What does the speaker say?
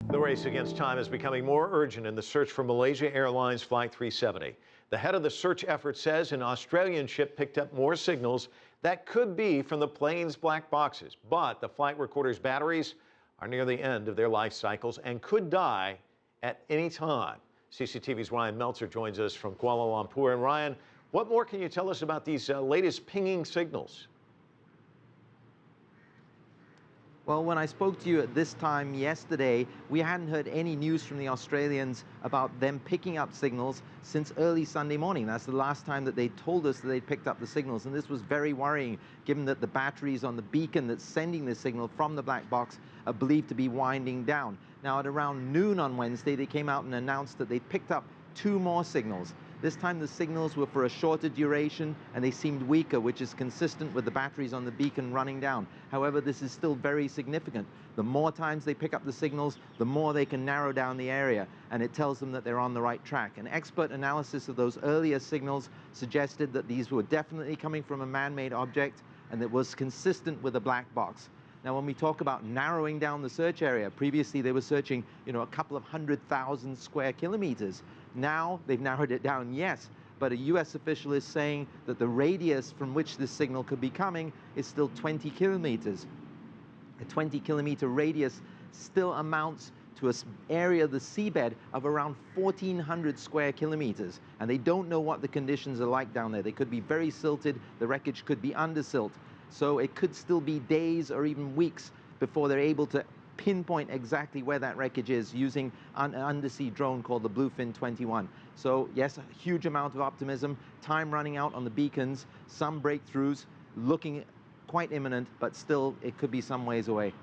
The race against time is becoming more urgent in the search for Malaysia Airlines Flight 370. The head of the search effort says an Australian ship picked up more signals that could be from the plane's black boxes, but the flight recorder's batteries are near the end of their life cycles and could die at any time. CCTV's Rian Maelzer joins us from Kuala Lumpur. And Ryan, what more can you tell us about these latest pinging signals? Well, when I spoke to you at this time yesterday, we hadn't heard any news from the Australians about them picking up signals since early Sunday morning. That's the last time that they told us that they'd picked up the signals, and this was very worrying, given that the batteries on the beacon that's sending this signal from the black box are believed to be winding down. Now, at around noon on Wednesday, they came out and announced that they'd picked up 2 more signals. This time the signals were for a shorter duration and they seemed weaker, which is consistent with the batteries on the beacon running down. However, this is still very significant. The more times they pick up the signals, the more they can narrow down the area, and it tells them that they're on the right track. An expert analysis of those earlier signals suggested that these were definitely coming from a man-made object and that was consistent with a black box. Now, when we talk about narrowing down the search area, previously they were searching, a couple of 100,000 square kilometers. Now they've narrowed it down, yes, but a US official is saying that the radius from which this signal could be coming is still 20 kilometers. A 20-kilometer radius still amounts to an area of the seabed of around 1,400 square kilometers. And they don't know what the conditions are like down there. They could be very silted, the wreckage could be under silt. So it could still be days or even weeks before they're able to pinpoint exactly where that wreckage is using an undersea drone called the Bluefin 21. So yes, a huge amount of optimism, time running out on the beacons, some breakthroughs looking quite imminent, but still it could be some ways away.